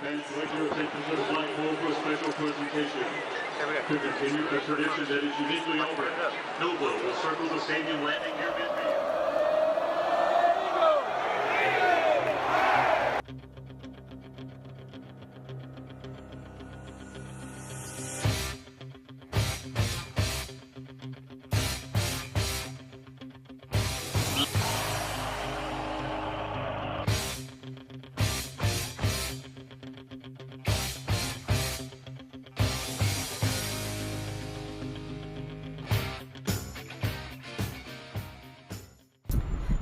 And selecting will take to the flagpole for a special presentation. To continue a tradition that is uniquely Auburn, Nova will circle the stadium landing near midfield.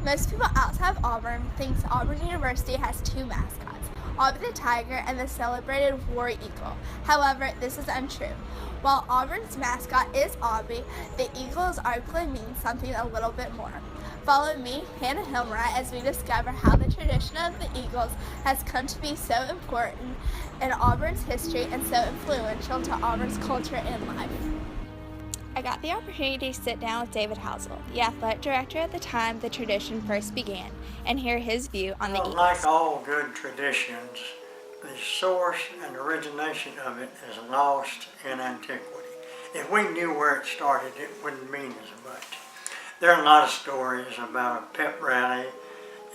Most people outside of Auburn think Auburn University has two mascots, Auburn the Tiger and the celebrated War Eagle. However, this is untrue. While Auburn's mascot is Aubie, the Eagles arguably means something a little bit more. Follow me, Hanna Himmelwright, as we discover how the tradition of the Eagles has come to be so important in Auburn's history and so influential to Auburn's culture and life. I got the opportunity to sit down with David Housel, the athletic director at the time the tradition first began, and hear his view on the Eagles. Like all good traditions, the source and origination of it is lost in antiquity. If we knew where it started, it wouldn't mean as much. There are a lot of stories about a pep rally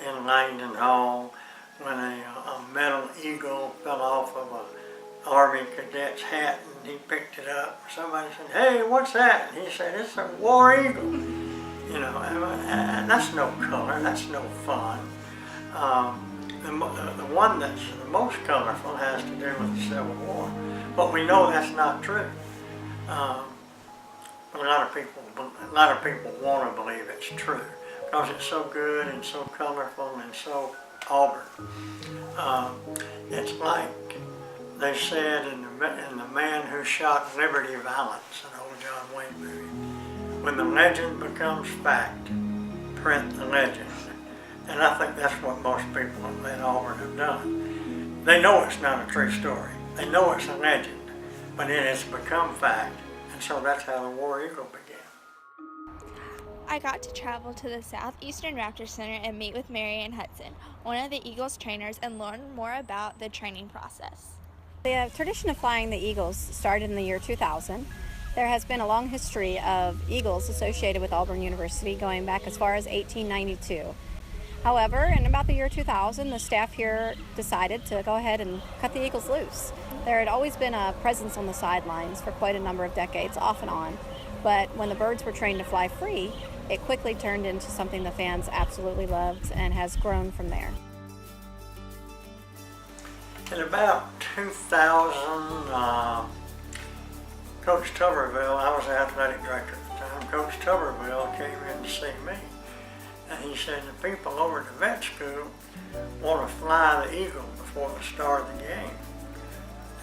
in Langdon Hall when a metal eagle fell off of a Army cadet's hat and he picked it up. Somebody said, "Hey, what's that?" And he said, "It's a War Eagle." You know, and that's no color, that's no fun. The one that's the most colorful has to do with the Civil War. But we know that's not true. A lot of people want to believe it's true because it's so good and so colorful and so Auburn. It's like they said in the Man Who Shot Liberty Valance, an old John Wayne movie, when the legend becomes fact, print the legend. And I think that's what most people at Auburn have done. They know it's not a true story. They know it's a legend, but it has become fact. And so that's how the War Eagle began. I got to travel to the Southeastern Raptor Center and meet with Marion Hudson, one of the Eagles trainers, and learn more about the training process. The tradition of flying the Eagles started in the year 2000. There has been a long history of Eagles associated with Auburn University going back as far as 1892. However, in about the year 2000, the staff here decided to go ahead and cut the Eagles loose. There had always been a presence on the sidelines for quite a number of decades, off and on, but when the birds were trained to fly free, it quickly turned into something the fans absolutely loved and has grown from there. In about 2000, Coach Tuberville, I was the athletic director at the time, Coach Tuberville came in to see me. And he said, the people over at the vet school want to fly the Eagle before the start of the game.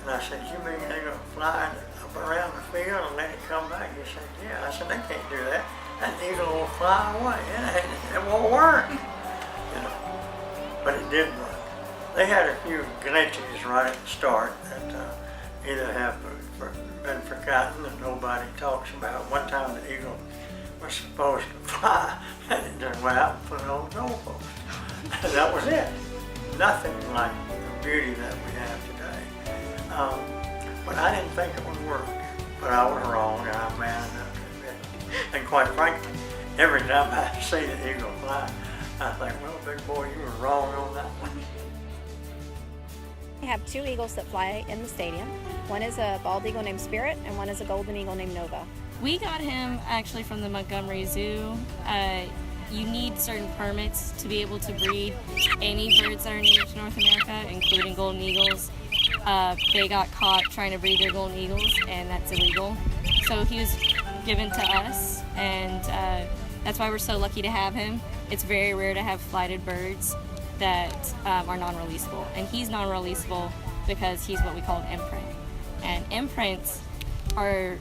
And I said, you mean they're going to fly it up around the field and let it come back? He said, yeah. I said, they can't do that. That Eagle will fly away. It won't work. You know, but it did work. They had a few glitches right at the start that either have been forgotten and nobody talks about. One time the Eagle was supposed to fly and it just went out and put it on the goalpost. And that was it. Nothing like the beauty that we have today. But I didn't think it would work. But I was wrong and I'm man enough to admit it. And quite frankly, every time I see the Eagle fly, I think, well, big boy, you were wrong on that one. We have two eagles that fly in the stadium. One is a bald eagle named Spirit, and one is a golden eagle named Nova. We got him actually from the Montgomery Zoo. You need certain permits to be able to breed any birds that are native to North America, including golden eagles. They got caught trying to breed their golden eagles, and that's illegal. So he was given to us, and that's why we're so lucky to have him. It's very rare to have flighted birds that are non-releasable, and he's non-releasable because he's what we call an imprint. And imprints are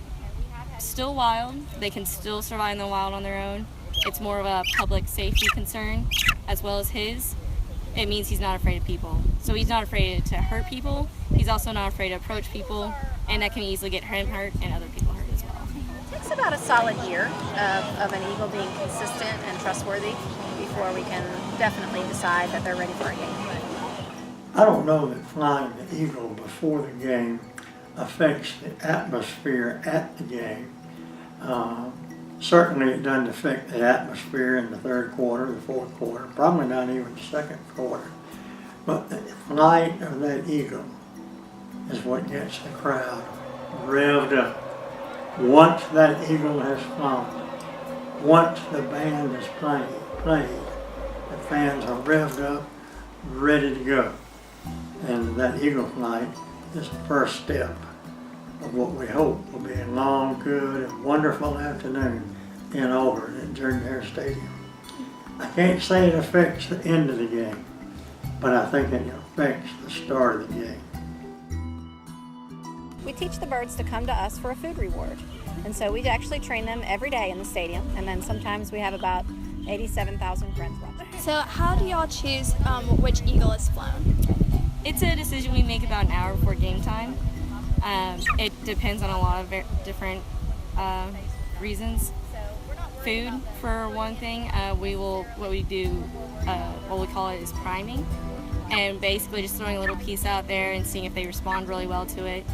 still wild. They can still survive in the wild on their own. It's more of a public safety concern as well as his. It means he's not afraid of people. So he's not afraid to hurt people. He's also not afraid to approach people, and that can easily get him hurt and other people hurt as well. It takes about a solid year of an eagle being consistent and trustworthy before we can definitely decide that they're ready for a game. I don't know that flying the eagle before the game affects the atmosphere at the game. Certainly it doesn't affect the atmosphere in the third quarter, the fourth quarter, probably not even the second quarter. But the flight of that eagle is what gets the crowd revved up. Once that eagle has flown, once the band is played, the fans are revved up, ready to go. And that eagle flight is the first step of what we hope will be a long, good, and wonderful afternoon in Auburn at Jordan-Hare Stadium. I can't say it affects the end of the game, but I think it affects the start of the game. We teach the birds to come to us for a food reward. And so we actually train them every day in the stadium, and then sometimes we have about 87,000 friends watching. So how do y'all choose which eagle is flown? It's a decision we make about an hour before game time. It depends on a lot of different reasons. Food, for one thing, what we call it is priming, and basically just throwing a little piece out there and seeing if they respond really well to it.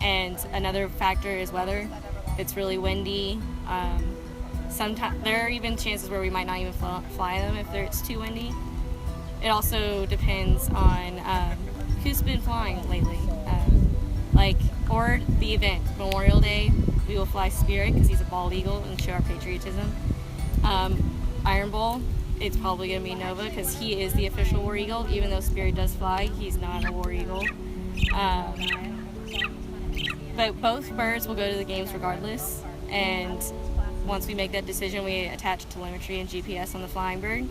And another factor is weather. If it's really windy, sometimes there are even chances where we might not even fly them if it's too windy. It also depends on who's been flying lately. Or the event, Memorial Day, we will fly Spirit because he's a bald eagle and show our patriotism. Iron Bowl, it's probably going to be Nova because he is the official War Eagle. Even though Spirit does fly, he's not a War Eagle. But both birds will go to the games regardless, and once we make that decision, we attach telemetry and GPS on the flying bird,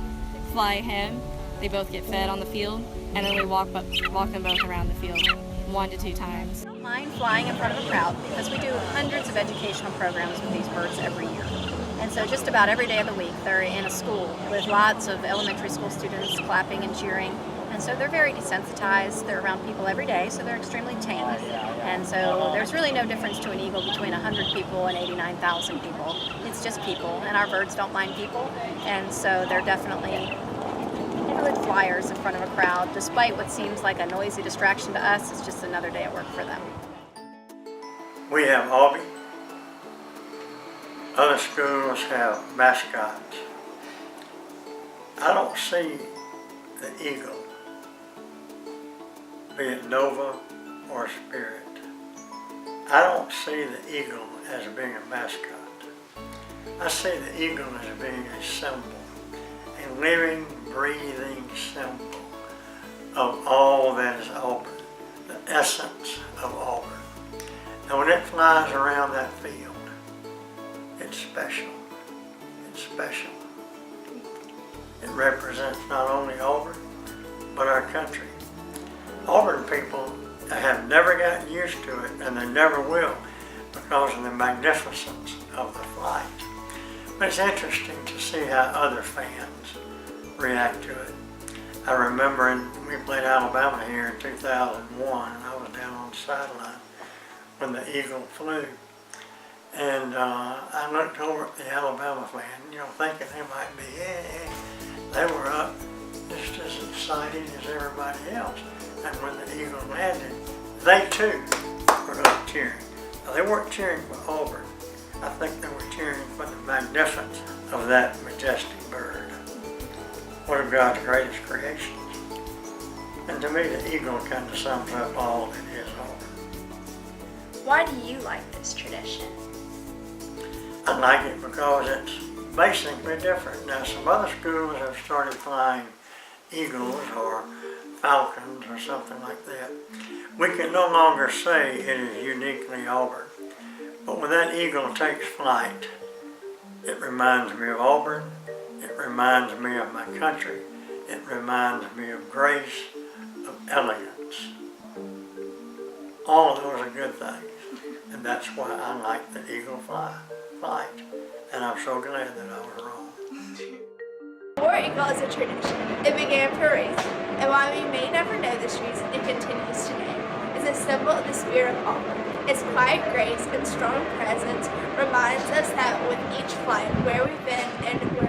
fly him, they both get fed on the field, and then we walk them both around the field 1 to 2 times. I don't mind flying in front of a crowd because we do hundreds of educational programs with these birds every year. And so just about every day of the week they're in a school with lots of elementary school students clapping and cheering. And so they're very desensitized. They're around people every day, so they're extremely tame. And so there's really no difference to an eagle between 100 people and 89,000 people. It's just people, and our birds don't mind people. And so they're definitely good flyers in front of a crowd. Despite what seems like a noisy distraction to us, it's just another day at work for them. We have Auburn. Other schools have mascots. I don't see the eagle, be it Nova or Spirit. I don't see the eagle as being a mascot. I see the eagle as being a symbol, a living, breathing symbol of all that is Auburn, the essence of Auburn. And when it flies around that field, it's special. It's special. It represents not only Auburn, but our country. Auburn people have never gotten used to it, and they never will, because of the magnificence of the flight. But it's interesting to see how other fans react to it. I remember we played Alabama here in 2001, and I was down on the sideline when the eagle flew. And I looked over at the Alabama fan, thinking they might be, They were up just as excited as everybody else. And when the eagle landed, they too were up cheering. Now, they weren't cheering for Auburn. I think they were cheering for the magnificence of that majestic bird. One of God's greatest creations. And to me, the eagle kind of sums up all that is Auburn. Why do you like this tradition? I like it because it's basically different. Now, some other schools have started flying eagles or falcons or something like that. We can no longer say it is uniquely Auburn. But when that eagle takes flight, it reminds me of Auburn, it reminds me of my country, it reminds me of grace, of elegance. All of those are good things, and that's why I like the eagle flight. And I'm so glad that I was wrong. WarEagle is a tradition. It began for a race, and while we may never know this reason, it continues today. It's a symbol of the spirit of Auburn. Its quiet grace and strong presence reminds us that with each flight, where we've been and where